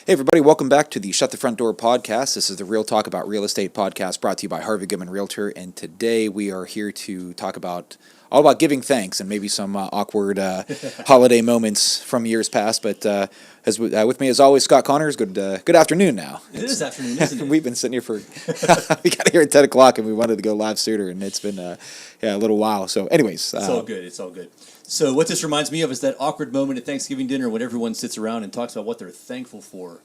Hey everybody, welcome back to the Shut the Front Door podcast. This is the Real Talk About Real Estate podcast brought to you by Harvey, Goodman, Realtor. And today we are here to talk all about giving thanks and maybe some awkward holiday moments from years past. But with me as always, Scott Connors. Good afternoon now. It is afternoon, isn't it? We've been sitting here we got here at 10 o'clock and we wanted to go live sooner, and it's been a little while. So anyways. It's all good. It's all good. So what this reminds me of is that awkward moment at Thanksgiving dinner when everyone sits around and talks about what they're thankful for.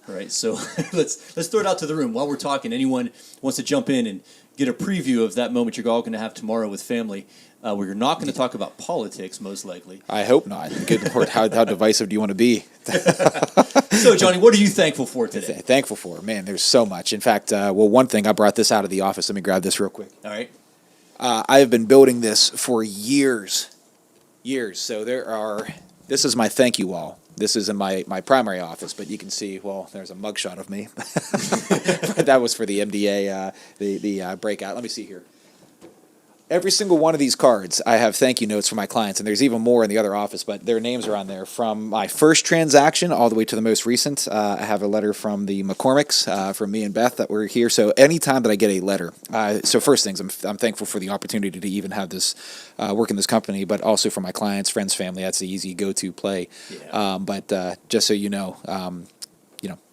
Right. So let's throw it out to the room while we're talking. Anyone wants to jump in and get a preview of that moment you're all going to have tomorrow with family, where you're not going to talk about politics, most likely. I hope not. Good Lord, how divisive do you want to be? So, Johnny, what are you thankful for today? Thankful for? Man, there's so much. In fact, one thing, I brought this out of the office. Let me grab this real quick. All right. I have been building this for years. So this is my thank you wall. This is in my primary office, but you can see, well, there's a mugshot of me. That was for the MDA, the breakout. Let me see here. Every single one of these cards, I have thank you notes for my clients, and there's even more in the other office, but their names are on there. From my first transaction all the way to the most recent, I have a letter from the McCormicks, from me and Beth that were here. So anytime that I get a letter, so first things, I'm thankful for the opportunity to even have this work in this company, but also for my clients, friends, family. That's the easy go-to play. Yeah. But just so you know,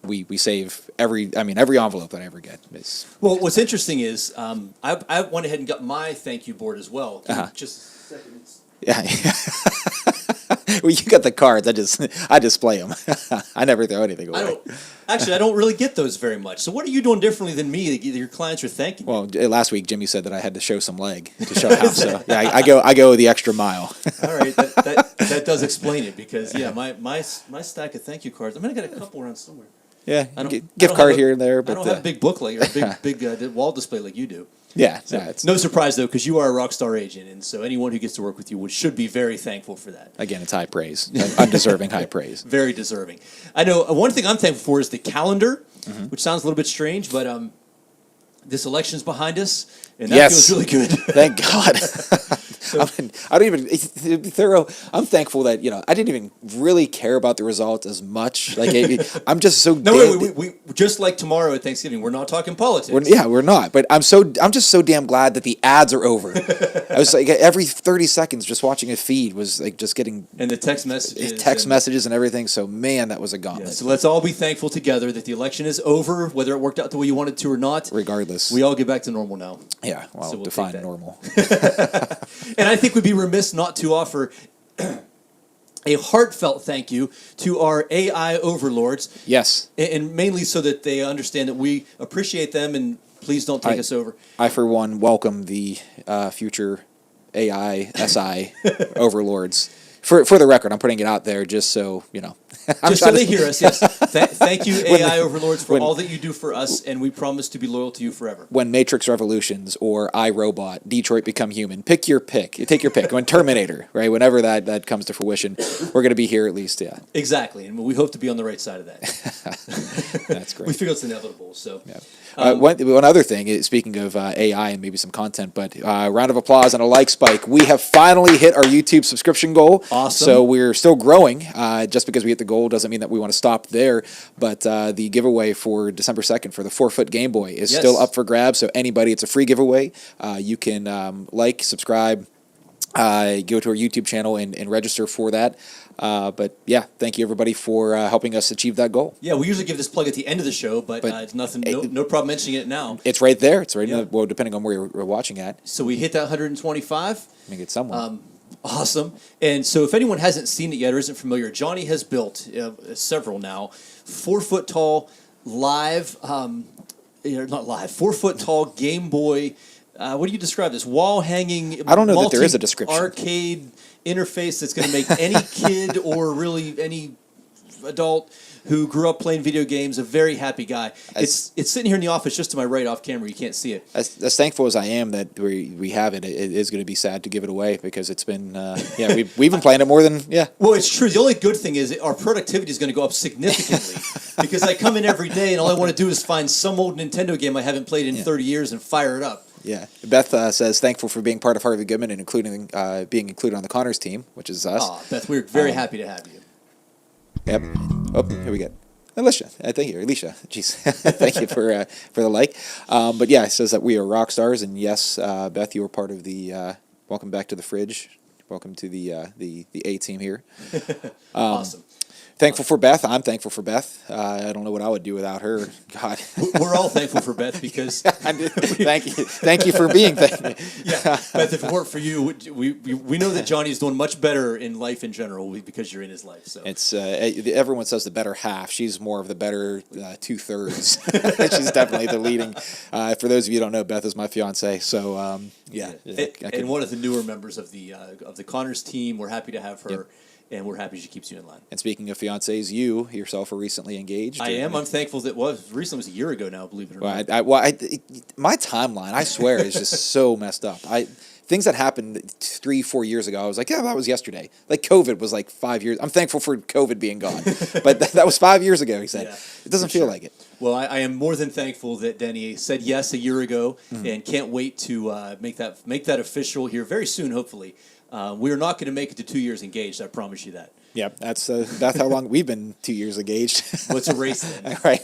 we save every envelope that I ever get. Well, what's interesting is I went ahead and got my thank you board as well. Just a second. Yeah. Well, you got the cards. I display them. I never throw anything away. I don't really get those very much. So what are you doing differently than me that your clients are thanking you? Well, last week Jimmy said that I had to show some leg to show how. So yeah, I go the extra mile. All right, that does explain it, because my stack of thank you cards. I got a couple around somewhere. Yeah, gift card here and there. But I don't have a big book or big wall display like you do. Yeah, so it's no surprise though, because you are a rock star agent, and so anyone who gets to work with you should be very thankful for that. Again, it's high praise, undeserving high praise. Very deserving. I know one thing I'm thankful for is the calendar, which sounds a little bit strange, but this election's behind us, and that feels really good. Thank God. I don't even thorough. I'm thankful that I didn't even really care about the result as much. I'm just so. No, we just like tomorrow at Thanksgiving, we're not talking politics. We're not. But I'm just so damn glad that the ads are over. I was like every 30 seconds just watching a feed was like just getting and the text messages and everything. So man, that was a gauntlet. Yeah, so let's all be thankful together that the election is over, whether it worked out the way you wanted to or not. Regardless, we all get back to normal now. Yeah, well, so define normal. And I think we'd be remiss not to offer a heartfelt thank you to our AI overlords. Yes. And mainly so that they understand that we appreciate them, and please don't take us over. I, for one, welcome the future AI, SI overlords. For the record, I'm putting it out there just so, you know. Just so they hear us, yes. Thank you, AI overlords, for all that you do for us, and we promise to be loyal to you forever. When Matrix Revolutions or iRobot, Detroit Become Human, pick your pick. You take your pick. When Terminator, right? Whenever that comes to fruition, we're going to be here at least, yeah. Exactly, and we hope to be on the right side of that. That's great. We figure it's inevitable, so. Yeah. One other thing, speaking of AI and maybe some content, but round of applause and a like spike. We have finally hit our YouTube subscription goal. Awesome. So we're still growing. Just because we hit the goal doesn't mean that we want to stop there. But the giveaway for December 2nd for the 4-foot Game Boy is still up for grabs. So anybody, it's a free giveaway. You can like, subscribe, go to our YouTube channel and register for that. But yeah, thank you everybody for helping us achieve that goal. Yeah, we usually give this plug at the end of the show, but it's nothing. No problem mentioning it now. It's right there. It's right in the, well, depending on where you're watching at. So we hit that 125. I think it's someone. Awesome. And so if anyone hasn't seen it yet or isn't familiar, Johnny has built several now 4-foot tall live, not live, 4-foot tall Game Boy. What do you describe this? Wall hanging. I don't know that there is a description. Arcade interface that's going to make any kid or really any adult who grew up playing video games a very happy guy. It's sitting here in the office just to my right off camera. You can't see it. As thankful as I am that we have it, it is going to be sad to give it away because it's been we've been playing it more than Well, it's true. The only good thing is our productivity is going to go up significantly because I come in every day and all I want to do is find some old Nintendo game I haven't played in 30 years and fire it up. Yeah. Beth says thankful for being part of Harvey Goodman and including being included on the Connors team, which is us. Oh, Beth, we're very happy to have you. Yep. Oh, here we go. Alicia, thank you, Alicia. Jeez, thank you for the like. But yeah, it says that we are rock stars, and yes, Beth, you were part of the welcome back to the fridge. Welcome to the A team here. Awesome. Thankful for Beth. I'm thankful for Beth. I don't know what I would do without her. God, we're all thankful for Beth because thank you for being thankful. Yeah, Beth. If it weren't for you, we know that Johnny's doing much better in life in general because you're in his life. So it's everyone says the better half. She's more of the better 2/3. She's definitely the leading. For those of you who don't know, Beth is my fiance. So yeah, and one of the newer members of the Connors team. We're happy to have her. Yep. And we're happy she keeps you in line. And speaking of fiancés, you yourself are recently engaged. I am. I'm thankful that recently was a year ago now, believe it or not. My timeline, I swear, is just so messed up. Things that happened 3-4 years ago, I was like, yeah, that was yesterday. Like COVID was like 5 years. I'm thankful for COVID being gone. But that was 5 years ago, he said. Yeah, it doesn't feel like it. Well, I am more than thankful that Denny said yes a year ago and can't wait to make that official here very soon, hopefully. We are not going to make it to 2 years engaged. I promise you that. Yeah, that's how long we've been 2 years engaged. Let's erase then. Right.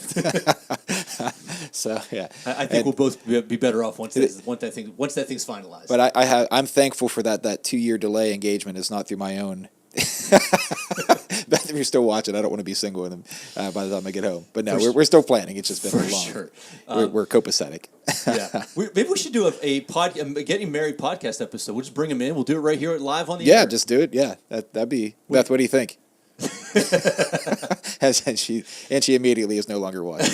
So yeah, I think we'll both be better off once that thing's finalized. But I'm thankful for that 2-year delay engagement is not through my own. Beth, if you're still watching, I don't want to be single with him by the time I get home. But no, we're still planning. It's just been for long. Sure. We're copacetic. Yeah, maybe we should do a getting married podcast episode. We'll just bring him in. We'll do it right here live on the air. Yeah, just do it. Yeah, that'd be. Beth, what do you think? and she immediately is no longer watching.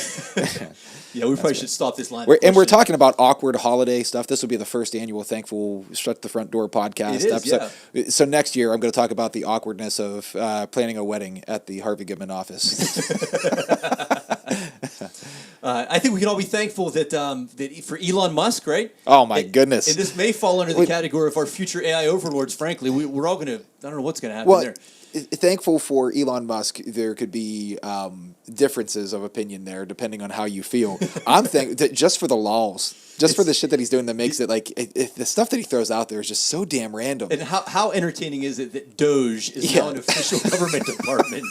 Yeah, we probably should stop this line. We're talking about awkward holiday stuff. This will be the first annual Thankful Shut the Front Door podcast episode. Yeah. So next year, I'm going to talk about the awkwardness of planning a wedding at the Harvey Goodman office. I think we can all be thankful that for Elon Musk, right? Oh my goodness! And this may fall under the category of our future AI overlords. Frankly, we're all going to. I don't know what's going to happen there. Thankful for Elon Musk, there could be differences of opinion there depending on how you feel. I'm thankful just for the lols. Just for the shit that he's doing that makes it like the stuff that he throws out there is just so damn random. And how entertaining is it that Doge is now an official government department?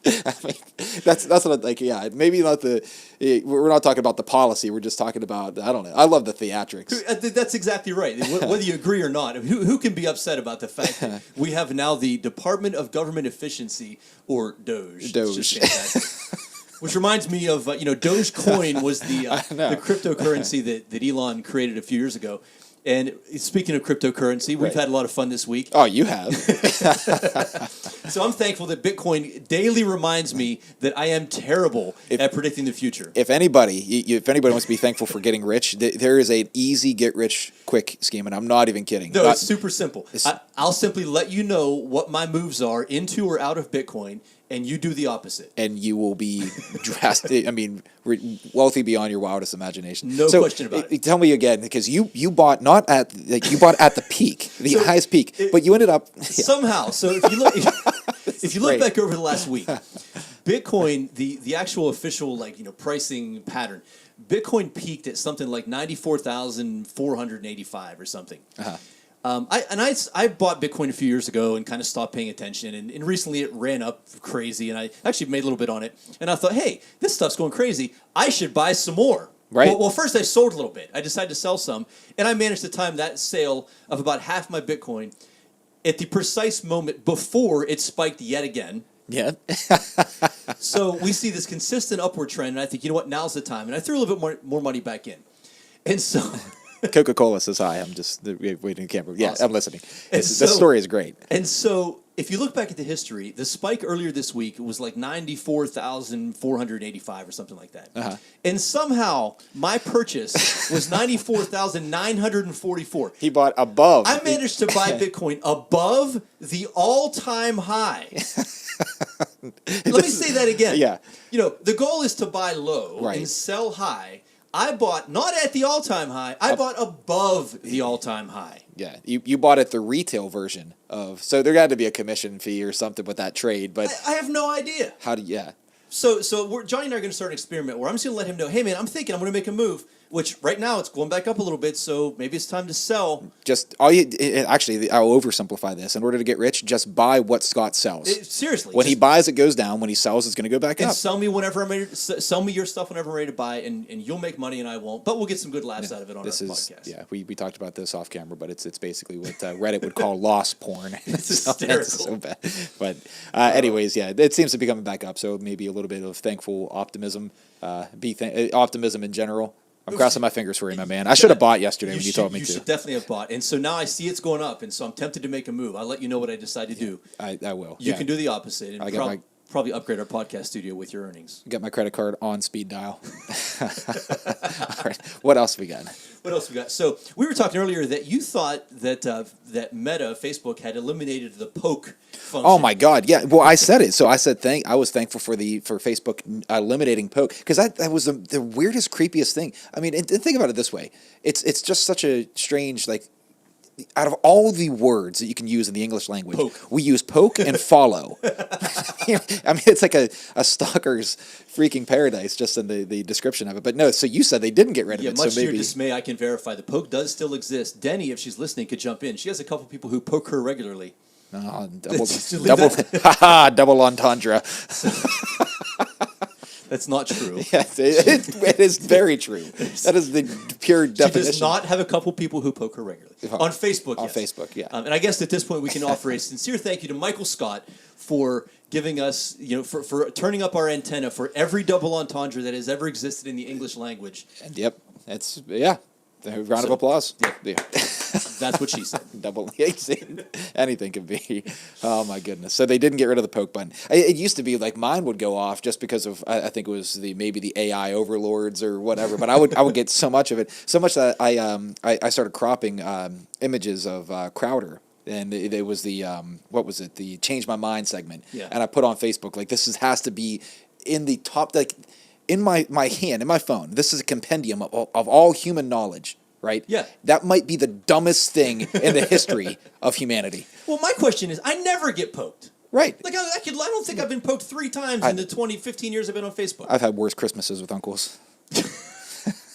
I mean, that's what I like. Yeah, maybe not we're not talking about the policy. We're just talking about I don't know. I love the theatrics. That's exactly right. Whether you agree or not, who can be upset about the fact that we have now the Department of Government Efficiency or Doge? Doge. Which reminds me of Dogecoin was the cryptocurrency that Elon created a few years ago, And speaking of cryptocurrency, we've had a lot of fun this week. Oh, you have. So I'm thankful that Bitcoin daily reminds me that I am terrible at predicting the future. If anybody wants to be thankful for getting rich, there is an easy get rich quick scheme, and I'm not even kidding. No, it's super simple. I'll simply let you know what my moves are into or out of Bitcoin, and you do the opposite. And you will be drastic. I mean, wealthy beyond your wildest imagination. No question about it. Tell me again, because you bought not at you bought at the peak, the highest peak, but you ended up somehow. So if you look back over the last week, Bitcoin, the actual official pricing pattern, Bitcoin peaked at something like 94,485 or something. I bought Bitcoin a few years ago and kind of stopped paying attention, and recently it ran up crazy, and I actually made a little bit on it, and I thought, hey, this stuff's going crazy. I should buy some more. Right. Well, first I sold a little bit. I decided to sell some, and I managed to time that sale of about half my Bitcoin at the precise moment before it spiked yet again. Yeah. So we see this consistent upward trend, and I think, you know what, now's the time. And I threw a little bit more money back in. And so... Coca-Cola says hi. I'm just waiting the camera. Yeah, Awesome. I'm listening. This story is great. And so if you look back at the history, the spike earlier this week was like 94,485 or something like that. And somehow my purchase was 94,944. He bought above. I managed to buy Bitcoin above the all-time high. Let me say that again. Yeah. The goal is to buy low and sell high. I bought not at the all-time high. I bought above the all-time high. Yeah, you bought it the retail version of. So there got to be a commission fee or something with that trade. But I have no idea. How do you? Yeah. So Johnny and I are going to start an experiment where I'm just going to let him know, hey man, I'm thinking I'm going to make a move. Which right now it's going back up a little bit, so maybe it's time to sell. I'll oversimplify this. In order to get rich, just buy what Scott sells. Seriously, when he buys, it goes down. When he sells, it's going to go back and up. Sell me whenever I'm ready. Sell me your stuff whenever I'm ready to buy, and you'll make money and I won't. But we'll get some good laughs out of it on our podcast. Yeah, we talked about this off camera, but it's basically what Reddit would call lost porn. It's hysterical. It's so bad. But anyways, yeah, it seems to be coming back up. So maybe a little bit of thankful optimism, optimism in general. I'm crossing my fingers for you, my man. I should have bought yesterday when you told me to. You should definitely have bought. And so now I see it's going up, and so I'm tempted to make a move. I'll let you know what I decide to do. I will. You can do the opposite and probably upgrade our podcast studio with your earnings. Get my credit card on speed dial. All right. What else we got? So we were talking earlier that you thought that that Meta, Facebook, had eliminated the poke function. Oh my God! Yeah. Well, I said it. So I said I was thankful for Facebook eliminating poke, because that was the weirdest, creepiest thing. I mean, and think about it this way: it's just such a strange, like, out of all the words that you can use in the English language, we use poke and follow. I mean, it's like a stalker's freaking paradise just in the description of it. But no, so you said they didn't get rid of it. Much so to your dismay, I can verify the poke does still exist. Denny, if she's listening, could jump in. She has a couple people who poke her regularly. Double entendre. That's not true. Yes, it is very true. That is the pure definition. She does not have a couple people who poke her regularly. On Facebook, On yes. Facebook, yeah. And I guess at this point we can offer a sincere thank you to Michael Scott for giving us, for turning up our antenna for every double entendre that has ever existed in the English language. And it's, round of applause. Yeah. That's what she said. Double, anything could be. Oh my goodness! So they didn't get rid of the poke button. It used to be like mine would go off just because of I think it was maybe the AI overlords or whatever. But I would get so much of it, so much that I started cropping images of Crowder. And it was the the Change My Mind segment. Yeah. And I put on Facebook, like, has to be in the top, like, in my hand, in my phone. This is a compendium of all human knowledge, right? Yeah. That might be the dumbest thing in the history of humanity. Well, my question is, I never get poked. Right. Like, I don't think I've been poked 3 times in the 15 years I've been on Facebook. I've had worse Christmases with uncles.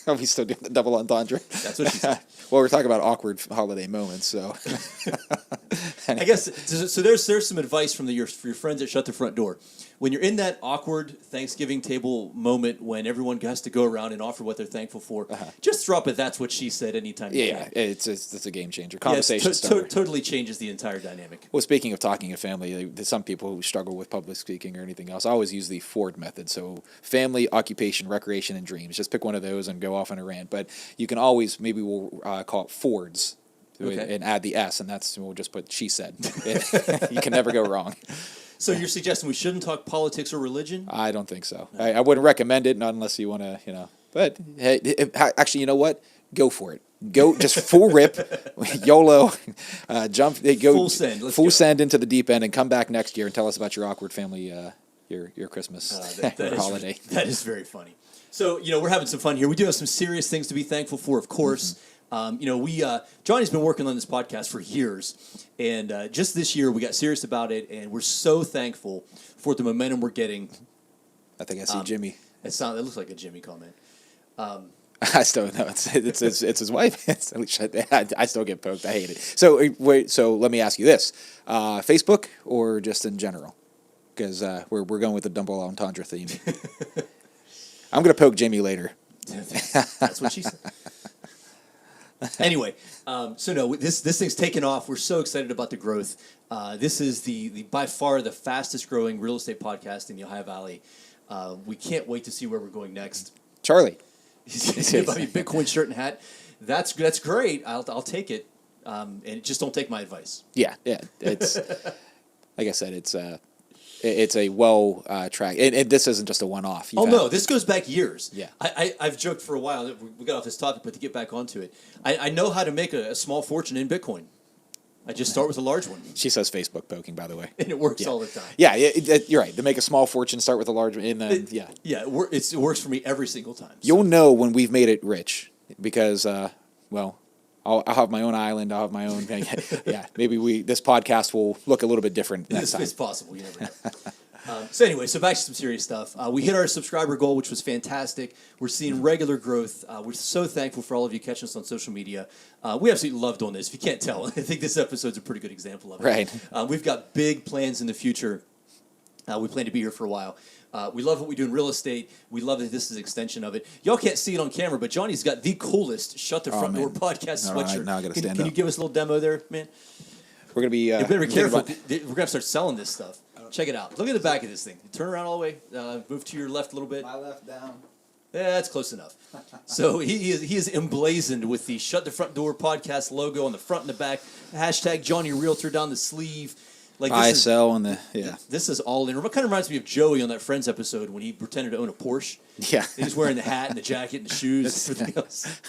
Are we still doing the double entendre? That's what she said. Well, we're talking about awkward holiday moments, so. I guess, so there's some advice from your friends at Shut the Front Door. When you're in that awkward Thanksgiving table moment when everyone has to go around and offer what they're thankful for, just drop it. That's what she said anytime you can. Yeah, it's a game changer. Conversation totally changes the entire dynamic. Well, speaking of talking to family, there's some people who struggle with public speaking or anything else. I always use the Ford method. So family, occupation, recreation, and dreams. Just pick one of those and go go off on a rant. But you can always, maybe we'll call it Fords. Okay. And add the S, and we'll just put she said. You can never go wrong. So you're suggesting we shouldn't talk politics or religion? I don't think so. I wouldn't recommend it, not unless you want to, But hey, actually, you know what? Go for it. Go just full rip, YOLO, jump, go Full send. Let's full go. send into the deep end, and come back next year and tell us about your awkward family, your Christmas holiday. That is very funny. So we're having some fun here. We do have some serious things to be thankful for, of course. Johnny's been working on this podcast for years, and just this year we got serious about it, and we're so thankful for the momentum we're getting. I think I see Jimmy. It looks like a Jimmy comment. I still know it's his wife. I still get poked. I hate it. So wait. So let me ask you this: Facebook or just in general? Because we're going with the double entendre theme. I'm gonna poke Jimmy later. That's what she said. Anyway, this thing's taken off. We're so excited about the growth. This is the by far the fastest growing real estate podcast in the Ohio Valley. We can't wait to see where we're going next. Charlie, Bitcoin shirt and hat. That's great. I'll take it. And just don't take my advice. Yeah. It's like I said. It's a well track. And this isn't just a one-off. No, this goes back years. Yeah. I've joked for a while that we got off this topic, but to get back onto it, I know how to make a small fortune in Bitcoin. I just start with a large one. She says Facebook poking, by the way. And it works all the time. Yeah, you're right. To make a small fortune, start with a large one, and then, Yeah, it works for me every single time. So. You'll know when we've made it rich because, I'll have my own island. I'll have my own. Yeah, maybe this podcast will look a little bit different next time. It's possible. You never know. So back to some serious stuff. We hit our subscriber goal, which was fantastic. We're seeing regular growth. We're so thankful for all of you catching us on social media. We absolutely love doing this. If you can't tell, I think this episode's a pretty good example of it. Right. We've got big plans in the future. We plan to be here for a while. We love what we do in real estate. We love that this is an extension of it. Y'all can't see it on camera, but Johnny's got the coolest Shut the Front Door podcast sweatshirt. Now I gotta stand up. Can you give us a little demo there, man? We're going to be... You better be careful. We're going to start selling this stuff. Check it out. Look at the back of this thing. Turn around all the way. Move to your left a little bit. My left down. Yeah, that's close enough. So he is emblazoned with the Shut the Front Door podcast logo on the front and the back. Hashtag Johnny Realtor down the sleeve. Like buy, sell, on the... Yeah. This is all in. It kind of reminds me of Joey on that Friends episode when he pretended to own a Porsche. Yeah. He's wearing the hat and the jacket and the shoes and everything else.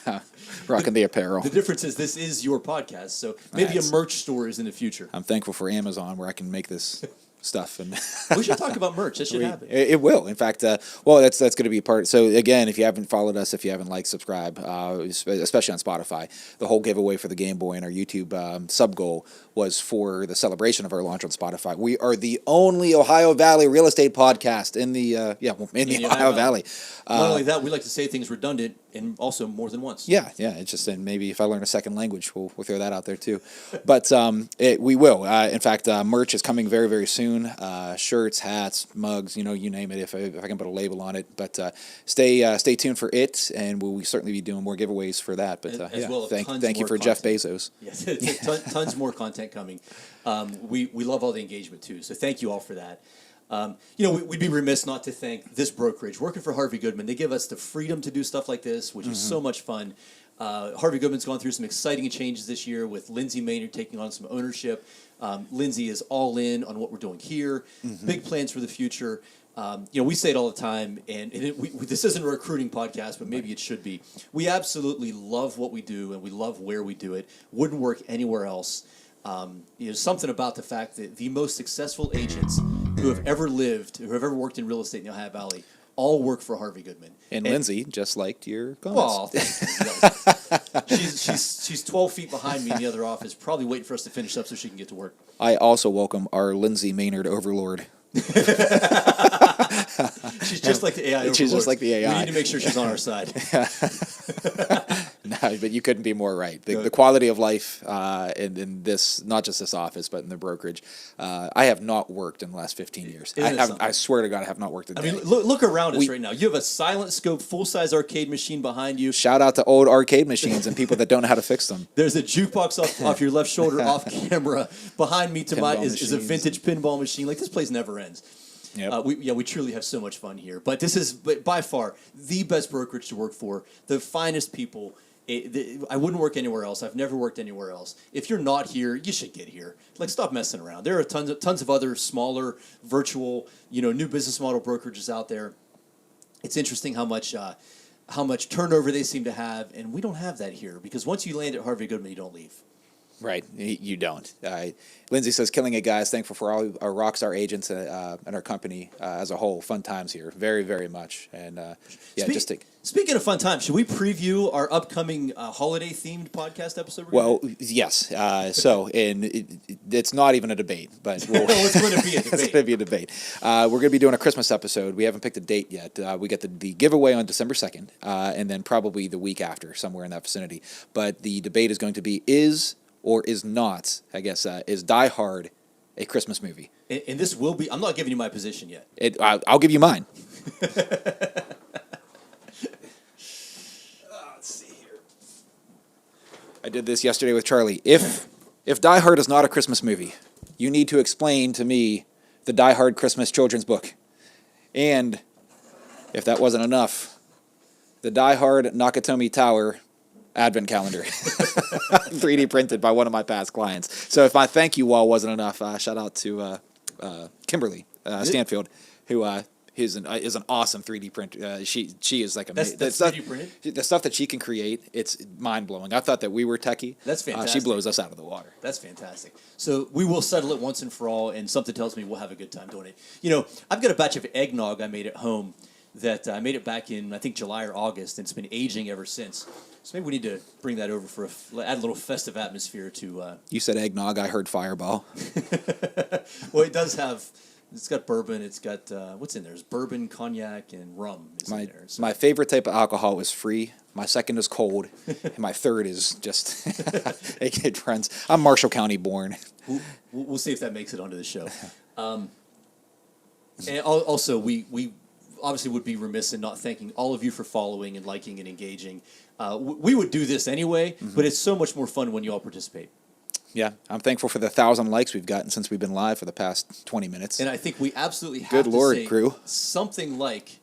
Rocking the apparel. The difference is this is your podcast, so maybe a merch store is in the future. I'm thankful for Amazon where I can make this stuff. And we should talk about merch. That should happen. It will. In fact, that's going to be a part. So again, if you haven't followed us, if you haven't liked, subscribe, especially on Spotify, the whole giveaway for the Game Boy and our YouTube sub goal was for the celebration of our launch on Spotify. We are the only Ohio Valley real estate podcast in the Ohio Valley. Not only that, we like to say things redundant and also more than once. Yeah. It's just, and maybe if I learn a second language, we'll throw that out there too. But we will. In fact, merch is coming very, very soon. Shirts, hats, mugs, you name it. If I can put a label on it. But stay tuned for it, and we'll certainly be doing more giveaways for that. But thank you for Jeff Bezos. Yes, tons more content coming. We love all the engagement too. So thank you all for that. We'd be remiss not to thank this brokerage working for Harvey Goodman. They give us the freedom to do stuff like this, which is so much fun. Harvey Goodman's gone through some exciting changes this year with Lindsay Maynard taking on some ownership. Lindsay is all in on what we're doing here. Big plans for the future. We say it all the time, and this isn't a recruiting podcast, but maybe it should be. We absolutely love what we do, and we love where we do it. Wouldn't work anywhere else. Something about the fact that the most successful agents who have ever lived, who have ever worked in real estate in the Ohio Valley, all work for Harvey Goodman. And Lindsay just liked your comments. Well, she's 12 feet behind me in the other office, probably waiting for us to finish up so she can get to work. I also welcome our Lindsay Maynard overlord. She's just like the AI overlord. She's just like the AI. We need to make sure she's on our side. No, but you couldn't be more right. The quality of life in this, not just this office, but in the brokerage. I have not worked in the last 15 years. I swear to God, I have not worked a day. I mean, look around us right now. You have a silent scope, full-size arcade machine behind you. Shout out to old arcade machines and people that don't know how to fix them. There's a jukebox off your left shoulder, off camera. Behind me to my is a vintage pinball machine. Like, this place never ends. Yep. We truly have so much fun here. But this is by far the best brokerage to work for, the finest people. I wouldn't work anywhere else. I've never worked anywhere else. If you're not here, you should get here. Like, stop messing around. There are tons of other smaller, virtual, new business model brokerages out there. It's interesting how much turnover they seem to have, and we don't have that here, because once you land at Harvey Goodman, you don't leave. Right, you don't. Lindsay says, killing it, guys. Thankful for all our rockstar agents and our company as a whole. Fun times here, very, very much. And Speaking of fun times, should we preview our upcoming holiday-themed podcast episode? Yes. It's not even a debate, but it's going to be a debate. It's going to be a debate. We're going to be doing a Christmas episode. We haven't picked a date yet. We get the giveaway on December 2nd, and then probably the week after, somewhere in that vicinity. But the debate is going to be is or is not, I guess, is Die Hard a Christmas movie? And this will be, I'm not giving you my position yet. I'll give you mine. Let's see here. I did this yesterday with Charlie. If Die Hard is not a Christmas movie, you need to explain to me the Die Hard Christmas children's book. And if that wasn't enough, the Die Hard Nakatomi Tower Advent calendar, 3D printed by one of my past clients. So if my thank you wall wasn't enough, shout out to Kimberly Stanfield, who is an awesome 3D printer. She is like amazing. That's 3D printed? The stuff that she can create, it's mind blowing. I thought that we were techie. That's fantastic. She blows us out of the water. That's fantastic. So we will settle it once and for all, and something tells me we'll have a good time doing it. I've got a batch of eggnog I made at home that I made it back in, I think, July or August, and it's been aging ever since. So maybe we need to bring that over for add a little festive atmosphere to... You said eggnog, I heard Fireball. Well, it's got bourbon, it's got, what's in there? There's bourbon, cognac, and rum in there. So. My favorite type of alcohol is free. My second is cold. And my third is just, it runs. I'm Marshall County born. We'll see if that makes it onto the show. And also, we obviously would be remiss in not thanking all of you for following and liking and engaging. We would do this anyway, but it's so much more fun when you all participate. Yeah, I'm thankful for the 1,000 likes we've gotten since we've been live for the past 20 minutes. And I think we absolutely have Good to Lord, say crew. something like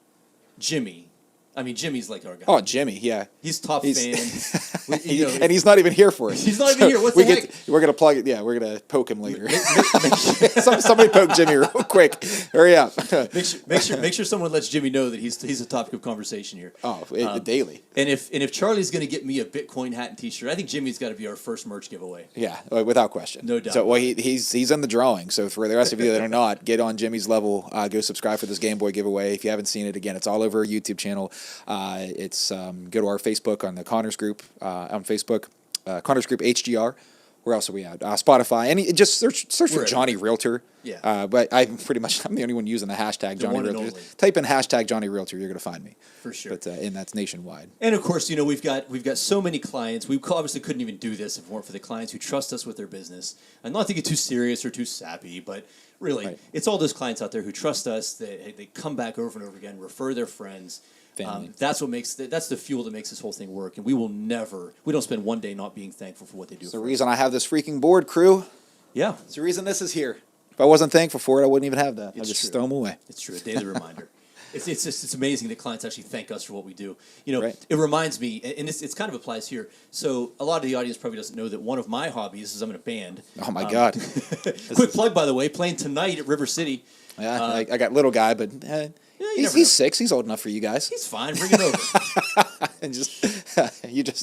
Jimmy. I mean, Jimmy's like our guy. Oh, Jimmy, yeah. He's top fan. And he's not even here for us. He's not even here. What the heck? We're going to plug it. Yeah, we're going to poke him later. Somebody poke Jimmy real quick. Hurry up. Make sure someone lets Jimmy know that he's a topic of conversation here. Oh, daily. And if Charlie's going to get me a Bitcoin hat and T-shirt, I think Jimmy's got to be our first merch giveaway. Yeah, without question. No doubt. So, he's in the drawing. So for the rest of you that are not, get on Jimmy's level. Go subscribe for this Game Boy giveaway. If you haven't seen it, again, it's all over our YouTube channel. It's go to our Facebook on the Connors Group on Facebook, Connors Group HGR. Where else are we at? Spotify. Just search for Johnny Realtor. Yeah. But I'm the only one using the hashtag Johnny Realtor. Type in hashtag Johnny Realtor, you're going to find me. For sure. But and that's nationwide. And of course, we've got so many clients. We obviously couldn't even do this if it weren't for the clients who trust us with their business. And not to get too serious or too sappy, but really, It's all those clients out there who trust us. They come back over and over again, refer their friends. That's the fuel that makes this whole thing work, and we don't spend one day not being thankful for what they do. It's the reason I have this freaking board, crew. Yeah, it's the reason this is here. If I wasn't thankful for it, I wouldn't even have that. I'd just throw them away. It's true. A daily reminder. It's amazing that clients actually thank us for what we do. It reminds me, and it's kind of applies here. So a lot of the audience probably doesn't know that one of my hobbies is I'm in a band. Oh my God! Quick plug, by the way, playing tonight at River City. Yeah, I got little guy, but. He's 6. He's old enough for you guys. He's fine. Bring it over. And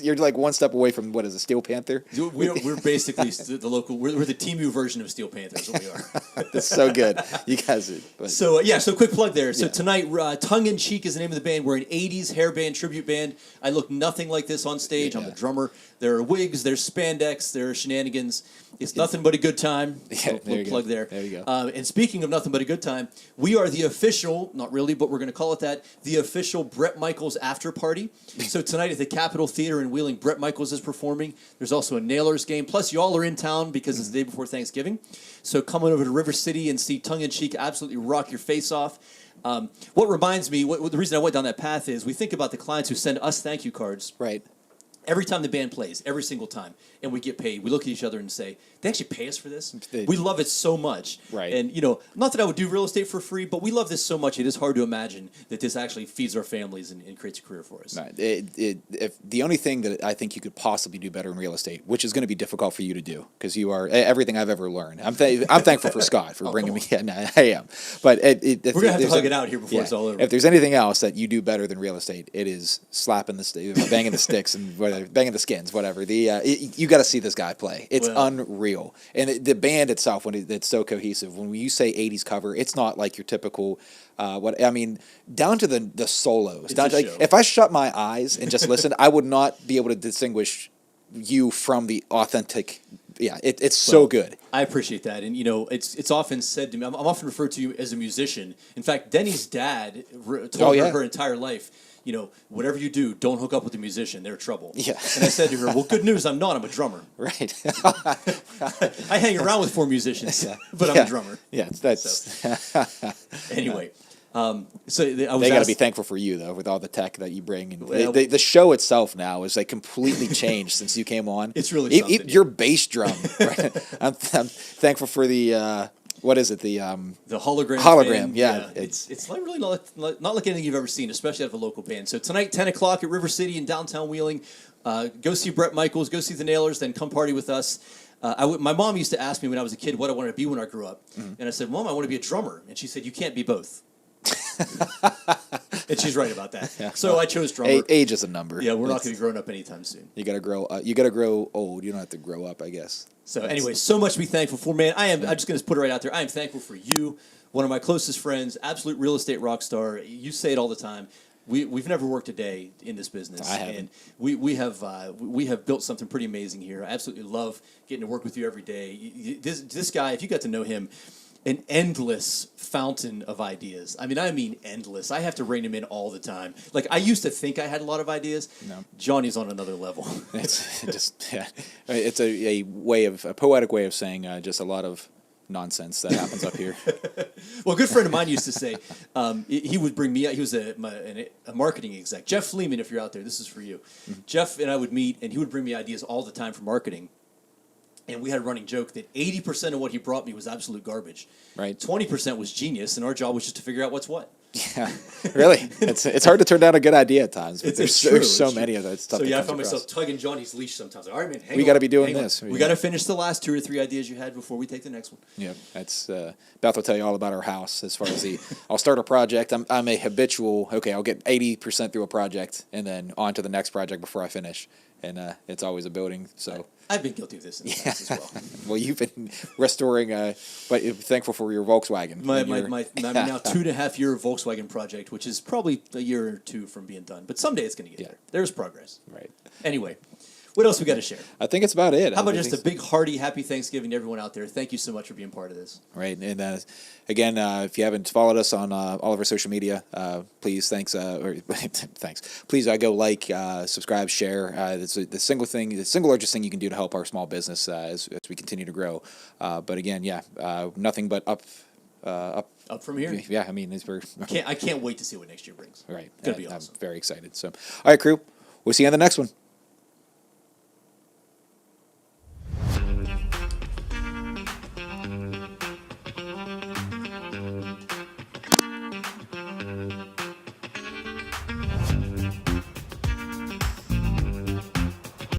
you're like one step away from what is a Steel Panther. We're basically the local. We're the Temu version of Steel Panther. Is what we are. That's so good. You guys. So quick plug there. So tonight, Tongue in Cheek is the name of the band. We're an '80s hair band tribute band. I look nothing like this on stage. I'm the drummer. There are wigs. There's spandex. There are shenanigans. It's nothing but a good time. Yeah, little plug there. There you go. And speaking of nothing but a good time, we are the official, not really, but we're going to call it that, the official Bret Michaels after party. So tonight at the Capitol Theater in Wheeling, Bret Michaels is performing. There's also a Nailers game. Plus, you all are in town because it's the day before Thanksgiving. So come on over to River City and see Tongue in Cheek absolutely rock your face off. What reminds me, the reason I went down that path is we think about the clients who send us thank you cards. Right. Every time the band plays, every single time, and we get paid, we look at each other and say, they actually pay us for this? We love it so much. Right. And, not that I would do real estate for free, but we love this so much, it is hard to imagine that this actually feeds our families and creates a career for us. Right. If the only thing that I think you could possibly do better in real estate, which is going to be difficult for you to do, because you are everything I've ever learned. I'm thankful for Scott for bringing me. Yeah, no, I am. But we're going to have to hug it out here before it's all over. If there's anything else that you do better than real estate, it is slapping banging the sticks and banging the skins, whatever. You got to see this guy play. It's unreal. And the band itself, it's so cohesive. When you say '80s cover, it's not like your typical. Down to the solos. Down to, if I shut my eyes and just listened, I would not be able to distinguish you from the authentic. Yeah, it's so good. I appreciate that, and it's often said to me. I'm often referred to you as a musician. In fact, Denny's dad told her entire life, whatever you do, don't hook up with a musician. They're trouble. Yeah. And I said to her, well, good news, I'm not. I'm a drummer. Right. I hang around with 4 musicians, but I'm a drummer. Yeah, that's... Anyway. So they got to be thankful for you though, with all the tech that you bring, and the show itself now is like completely changed since you came on. It's really something. Your bass drum. Right? I'm thankful for the what is it, the hologram? Hologram, yeah. It's like really not like anything you've ever seen, especially out of a local band. So tonight, 10 o'clock at River City in downtown Wheeling. Go see Brett Michaels. Go see the Nailers. Then come party with us. My mom used to ask me when I was a kid what I wanted to be when I grew up, and I said, "Mom, I want to be a drummer," and she said, "You can't be both." And she's right about that. Yeah. So I chose drummer. Age is a number. Yeah, we're not going to be growing up anytime soon. You got to grow. You got to grow old. You don't have to grow up, I guess. So anyway, so much to be thankful for, man. I'm just going to put it right out there. I am thankful for you, one of my closest friends, absolute real estate rock star. You say it all the time. We've never worked a day in this business, and we have built something pretty amazing here. I absolutely love getting to work with you every day. This guy, if you got to know him, an endless fountain of ideas. I mean endless. I have to rein him in all the time. Like, I used to think I had a lot of ideas. No. Johnny's on another level. It's just, it's a poetic way of saying just a lot of nonsense that happens up here. Well, a good friend of mine used to say, he would bring me out. He was a marketing exec. Jeff Fleeman, if you're out there, this is for you. Mm-hmm. Jeff and I would meet, and he would bring me ideas all the time for marketing. And we had a running joke that 80% of what he brought me was absolute garbage. Right. 20% was genius, and our job was just to figure out what's what. Yeah, really. It's hard to turn down a good idea at times. But there's so many of that stuff. So I find myself tugging Johnny's leash sometimes. All right, man, we got to be doing this. We got to finish the last 2 or 3 ideas you had before we take the next one. Yeah, that's Beth will tell you all about our house as far as I'll start a project. I'm a habitual. Okay, I'll get 80% through a project and then on to the next project before I finish. And it's always a building. So I've been guilty of this in the past as well. Well, you've been restoring, but you're thankful for your Volkswagen. My now 2.5-year Volkswagen project, which is probably a year or 2 from being done. But someday it's going to get there. There's progress. Right. Anyway, what else we got to share? I think it's about it. How about just a big, hearty, happy Thanksgiving to everyone out there? Thank you so much for being part of this. Right. And again, if you haven't followed us on all of our social media, please, thanks. Please go like, subscribe, share. It's the single largest thing you can do to help our small business as we continue to grow. But again, nothing but up from here. Yeah, I mean, I can't wait to see what next year brings. Right. It's going to be awesome. I'm very excited. So, all right, crew. We'll see you on the next one.